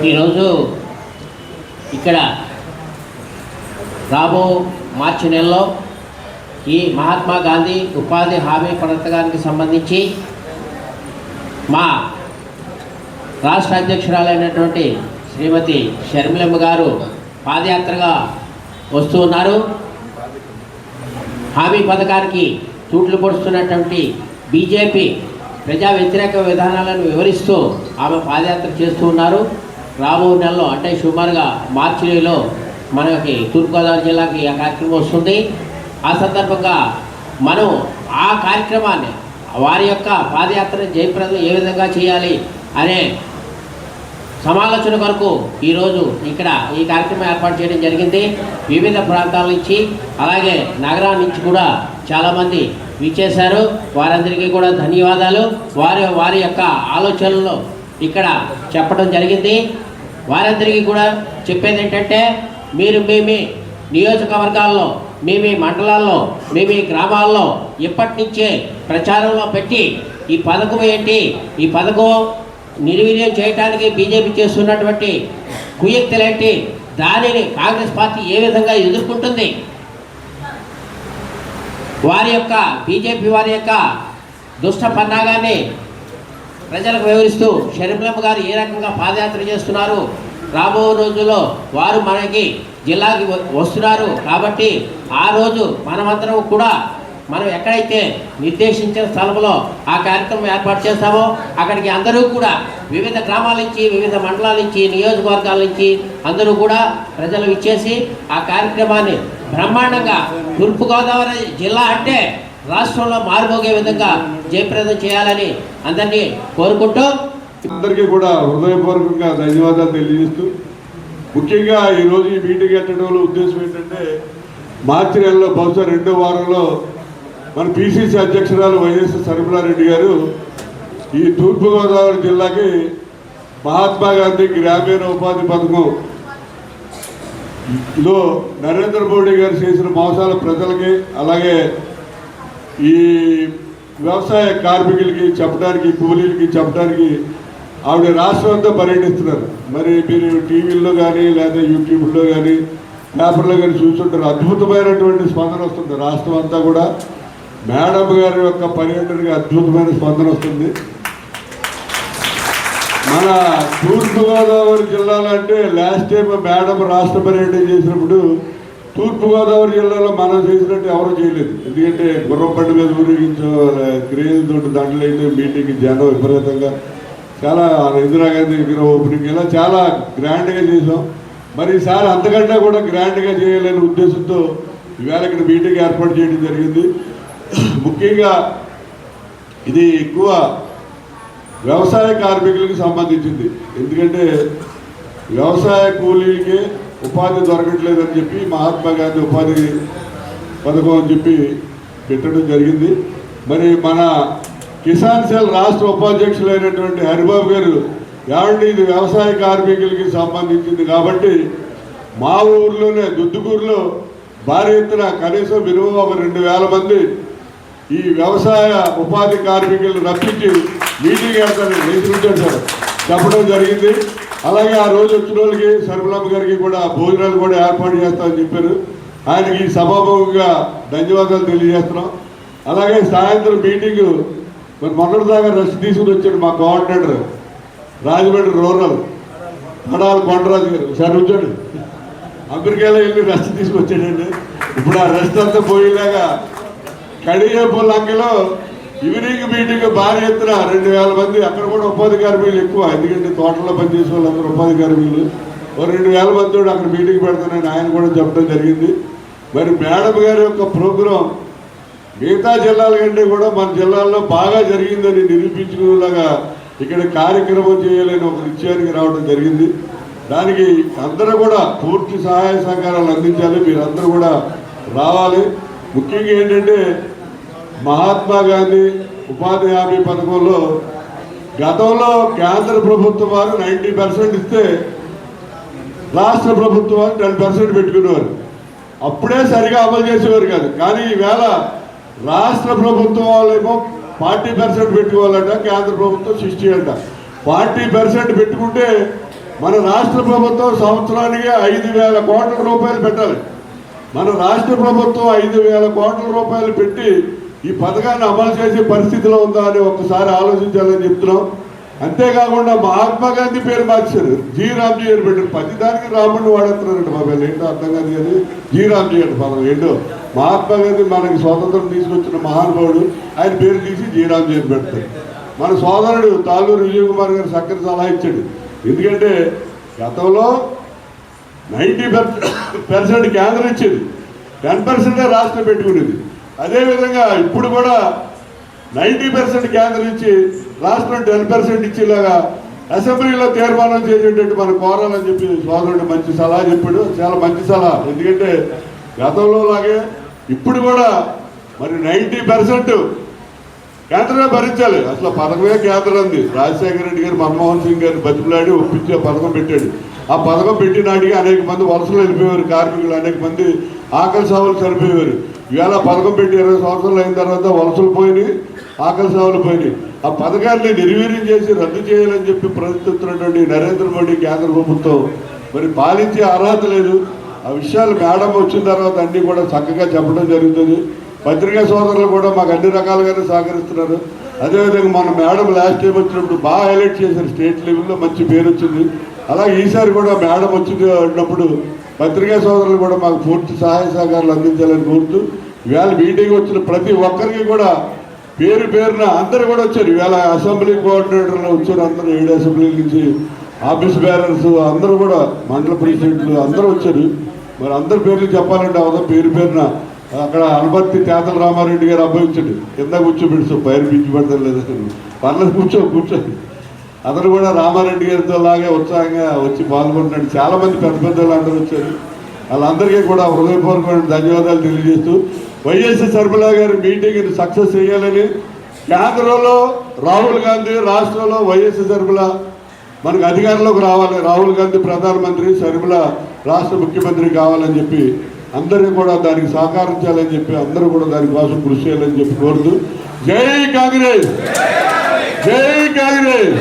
ఈరోజు ఇక్కడ రాబో మార్చి నెలలో ఈ మహాత్మా గాంధీ ఉపాధి హామీ పథకానికి సంబంధించి మా రాష్ట్ర అధ్యక్షురాలైనటువంటి శ్రీమతి షర్మిలమ్మ గారు పాదయాత్రగా వస్తూ ఉన్నారు. హామీ పథకానికి తూట్లు పొడుస్తున్నటువంటి బీజేపీ ప్రజా వ్యతిరేక విధానాలను వివరిస్తూ ఆమె పాదయాత్ర చేస్తూ ఉన్నారు. రాబో నెలలో అంటే సుమారుగా మార్చి నెలలో మనకి తూర్పుగోదావరి జిల్లాకి ఆ కార్యక్రమం వస్తుంది. ఆ సందర్భంగా మనం ఆ కార్యక్రమాన్ని వారి యొక్క పాదయాత్రను జయప్రదం ఏ విధంగా చేయాలి అనే సమాలోచన కొరకు ఈరోజు ఇక్కడ ఈ కార్యక్రమం ఏర్పాటు చేయడం జరిగింది. వివిధ ప్రాంతాల నుంచి అలాగే నగరాల నుంచి కూడా చాలామంది విచ్చేశారు. వారందరికీ కూడా ధన్యవాదాలు. వారి యొక్క ఆలోచనలు ఇక్కడ చెప్పడం జరిగింది. వారందరికీ కూడా చెప్పేది ఏంటంటే, మీరు మీ నియోజకవర్గాల్లో మీ మండలాల్లో మీ గ్రామాల్లో ఇప్పటి నుంచే ప్రచారంలో పెట్టి ఈ పథకం ఏంటి, ఈ పథకం నిర్వీర్యం చేయడానికి బీజేపీ చేస్తున్నటువంటి కుయుక్తులేంటి, దానిని కాంగ్రెస్ పార్టీ ఏ విధంగా ఎదుర్కొంటుంది, వారి యొక్క బీజేపీ వారి యొక్క దుష్ట పన్నాగాన్ని ప్రజలకు వివరిస్తూ షర్మిలమ్మ గారు ఏ రకంగా పాదయాత్ర చేస్తున్నారు, రాబో రోజుల్లో వారు మనకి జిల్లాకి వస్తున్నారు కాబట్టి ఆ రోజు మనమందరం కూడా మనం ఎక్కడైతే నిర్దేశించిన స్థలంలో ఆ కార్యక్రమం ఏర్పాటు చేస్తామో అక్కడికి అందరూ కూడా వివిధ గ్రామాల నుంచి వివిధ మండలాల నుంచి నియోజకవర్గాల నుంచి అందరూ కూడా ప్రజలు ఇచ్చేసి ఆ కార్యక్రమాన్ని బ్రహ్మాండంగా తూర్పుగోదావరి జిల్లా అంటే రాష్ట్రంలో మారుమోగే విధంగా జయప్రదం చేయాలని అందరినీ కోరుకుంటూ అందరికీ కూడా హృదయపూర్వకంగా ధన్యవాదాలు తెలియజేస్తూ, ముఖ్యంగా ఈరోజు ఈ మీటింగ్ పెట్టడంలో ఉద్దేశం ఏంటంటే, మార్చి నెలలో బహుశా 2వ వారంలో మన పిసిసి అధ్యక్షురాలు వైఎస్ షర్మిలారెడ్డి గారు ఈ తూర్పుగోదావరి జిల్లాకి మహాత్మా గాంధీ గ్రామీణ ఉపాధి పథకంలో నరేంద్ర మోడీ గారు చేసిన మోసాల ప్రజలకి అలాగే ఈ వ్యవసాయ కార్మికులకి చెప్పడానికి, కూలీలకి చెప్పడానికి ఆవిడ రాష్ట్రం అంతా పర్యటిస్తున్నారు. మరి మీరు టీవీల్లో కానీ లేదా యూట్యూబ్లో కానీ పేపర్లో కానీ చూస్తుంటారు. అద్భుతమైనటువంటి స్పందన వస్తుంది. రాష్ట్రం అంతా కూడా మేడం గారి యొక్క పర్యటనకి అద్భుతమైన స్పందన వస్తుంది. మన తూర్పుగోదావరి జిల్లాలో అంటే లాస్ట్ టైం మేడం రాష్ట్ర పర్యటన చేసినప్పుడు తూర్పుగోదావరి జిల్లాలో మనం చేసినట్టు ఎవరు చేయలేదు. ఎందుకంటే గుర్రం బండి మీద ఊరేగించే క్రేజ్ తోటి దాంట్లో అయితే మీటింగ్ జనం విపరీతంగా చాలా ఇందిరాగాంధీ దగ్గర ఓపెనింగ్ ఇలా చాలా గ్రాండ్గా చేసాం. మరి ఈసారి అంతకంటే కూడా గ్రాండ్గా చేయాలనే ఉద్దేశంతో ఈవేళ ఇక్కడ మీటింగ్ ఏర్పాటు చేయడం జరిగింది. ముఖ్యంగా ఇది ఎక్కువ వ్యవసాయ కార్మికులకు సంబంధించింది. ఎందుకంటే వ్యవసాయ కూలీలకి ఉపాధి దొరకట్లేదని చెప్పి మహాత్మా గాంధీ ఉపాధి పథకం అని చెప్పి పెట్టడం జరిగింది. మరి మన కిసాన్ సెల్ రాష్ట్ర ఉపాధ్యక్షులైనటువంటి హరిబాబు గారు ఏమంటే ఇది వ్యవసాయ కార్మికులకి సంబంధించింది కాబట్టి మా ఊర్లోనే దుద్దుకూరులో భారీ ఎత్తున కనీసం విలువ ఒక 2000 మంది ఈ వ్యవసాయ ఉపాధి కార్మికులను రప్పించి మీటింగ్ చెప్పడం జరిగింది. అలాగే ఆ రోజు వచ్చిన వాళ్ళకి షర్మిలమ్మ గారికి కూడా భోజనాలు కూడా ఏర్పాటు చేస్తామని చెప్పారు. ఆయనకి సభాముఖంగా ధన్యవాదాలు తెలియజేస్తున్నాం. అలాగే సాయంత్రం మీటింగు మరి మొన్నటిదాకా రెస్ట్ తీసుకుని వచ్చాడు మా కోఆర్డినేటర్ రాజమండ్రి రూరల్ పడాల కొండరాజు గారు. సార్ వచ్చాడు, అమెరికాలో వెళ్ళి రెస్ట్ తీసుకొచ్చాడండి. ఇప్పుడు ఆ రెస్ట్ అంతా పోయేలాగా కడియపల్లంకలో ఈవినింగ్ మీటింగ్ భారీ ఎత్తున 2000 మంది, అక్కడ కూడా ఉపాధి కార్మికులు ఎక్కువ, ఎందుకంటే తోటలో పనిచేసే వాళ్ళందరూ ఉపాధి కార్మికులు. ఒక 2000 మంది అక్కడ మీటింగ్ పెడతానని ఆయన కూడా చెప్పడం జరిగింది. మరి మేడం గారి యొక్క ప్రోగ్రాం మిగతా జిల్లాల కంటే కూడా మన జిల్లాల్లో బాగా జరిగిందని నిరూపించుకునేలాగా ఇక్కడ కార్యక్రమం చేయాలని ఒక నిశ్చయానికి రావడం జరిగింది. దానికి అందరూ కూడా పూర్తి సహాయ సహకారాలు అందించాలి. మీరందరూ కూడా రావాలి. ముఖ్యంగా ఏంటంటే మహాత్మా గాంధీ ఉపాధి హామీ పథకంలో గతంలో కేంద్ర ప్రభుత్వం వారు 90% ఇస్తే రాష్ట్ర ప్రభుత్వం వారు 10% పెట్టుకునేవారు. అప్పుడే సరిగా అమలు చేసేవారు కాదు. కానీ ఈవేళ రాష్ట్ర ప్రభుత్వం వాళ్ళేమో 40% పెట్టుకోవాలంట, కేంద్ర ప్రభుత్వం 60 అంట. 40% పెట్టుకుంటే మన రాష్ట్ర ప్రభుత్వం సంవత్సరానికి 5,000 కోట్ల రూపాయలు పెట్టాలి. మన రాష్ట్ర ప్రభుత్వం 5,000 కోట్ల రూపాయలు పెట్టి ఈ పథకాన్ని అమలు చేసే పరిస్థితిలో ఉందా అని ఒక్కసారి ఆలోచించాలని చెప్తున్నాం. అంతేకాకుండా మహాత్మా గాంధీ పేరు మార్చారు, జీ రామ్జీ అని పెట్టారు. ప్రతిదానికి రాముడిని వాడేస్తున్నారండి బాబు, ఏంటో అర్థం కాదు. కానీ జీ రామ్జీ అంటే పదం ఏంటో. మహాత్మా గాంధీ మనకి స్వాతంత్రం తీసుకొచ్చిన మహానుభావుడు, ఆయన పేరు తీసి జీ రామ్జీ అని పెడతారు. మన సోదరుడు తాళ్ళూరు విజయ్ కుమార్ గారు చక్కని సలహా ఇచ్చాడు. ఎందుకంటే గతంలో 90% కేంద్రం ఇచ్చేది, 10% రాష్ట్రం పెట్టుకునేది. అదేవిధంగా ఇప్పుడు కూడా 90% కేంద్రం ఇచ్చి రాష్ట్రం 10% ఇచ్చేలాగా అసెంబ్లీలో తీర్మానం చేసేటట్టు మనం కోరాలని చెప్పి సోదరుడు మంచి సలహా చెప్పాడు. చాలా మంచి సలహా. ఎందుకంటే గతంలో లాగే ఇప్పుడు కూడా మరి 90% కేంద్రమే భరించాలి. అసలు పథకమే కేంద్రం ఉంది. రాజశేఖర రెడ్డి గారు మన్మోహన్ సింగ్ గారిని బతిమలాడి ఒప్పించి ఆ పథకం పెట్టాడు. ఆ పథకం పెట్టినాడికి అనేక మంది వలసలు వెళ్ళిపోయేవారు, కార్మికులు అనేక మంది ఆకలి సావులు చనిపోయేవారు. ఇవాళ పథకం పెట్టి 20 సంవత్సరాలు అయిన తర్వాత వలసలు పోయినాయి, ఆకలి సావులు పోయినాయి. ఆ పథకాన్ని నిర్వీర్యం చేసి రద్దు చేయాలని చెప్పి ప్రయత్నిస్తున్నటువంటి నరేంద్ర మోడీ కేంద్ర ప్రభుత్వం మరి పాలించే అర్హత లేదు. ఆ విషయాలు మేడం వచ్చిన తర్వాత అన్నీ కూడా చక్కగా చెప్పడం జరుగుతుంది. పత్రికా సోదరులు కూడా మాకు అన్ని రకాలుగానే సహకరిస్తున్నారు. అదేవిధంగా మన మేడం లాస్ట్ టైం వచ్చినప్పుడు బాగా హైలైట్ చేశారు, స్టేట్ లెవెల్లో మంచి పేరు వచ్చింది. అలాగే ఈసారి కూడా మేడం వచ్చింది అన్నప్పుడు పత్రికా సోదరులు కూడా మాకు పూర్తి సహాయ సహకారాలు అందించాలని కోరుతూ, ఇవాళ మీటింగ్ వచ్చిన ప్రతి ఒక్కరికి కూడా పేరు పేరున అందరూ కూడా వచ్చారు. ఇవాళ అసెంబ్లీ కోఆర్డినేటర్లు వచ్చారు, అందరూ 7 అసెంబ్లీ నుంచి ఆఫీస్ బేరర్స్ అందరూ కూడా, మండల ప్రెసిడెంట్లు అందరూ వచ్చారు. మరి అందరి పేర్లు చెప్పాలంటే అవదా పేరు పేరున. అక్కడ అనుమతి తేతల రామారెడ్డి గారు అభ్యయించండి, కింద కూర్చోబెడుతూ పైరు పిచ్చి పెడతారు లేదా పర్లేదు కూర్చోండి. అతను కూడా రామారెడ్డి గారితో లాగే ఉత్సాహంగా వచ్చి పాల్గొంటున్నాడు. చాలామంది పెద్ద పెద్దలు అందరూ వచ్చారు. వాళ్ళందరికీ కూడా హృదయపూర్వకమైన ధన్యవాదాలు తెలియజేస్తూ, వైఎస్ షర్మిల గారి మీటింగ్ని సక్సెస్ చేయాలని, కేంద్రంలో రాహుల్ గాంధీ, రాష్ట్రంలో వైఎస్ షర్మిల మనకు అధికారంలోకి రావాలి, రాహుల్ గాంధీ ప్రధానమంత్రి, షర్మిల రాష్ట్ర ముఖ్యమంత్రి కావాలని చెప్పి అందరినీ కూడా దానికి సహకరించాలని చెప్పి అందరూ కూడా దానికోసం కృషి చేయాలని చెప్పి కోరుతూ, జై కాంగ్రెస్, జై కాంగ్రెస్.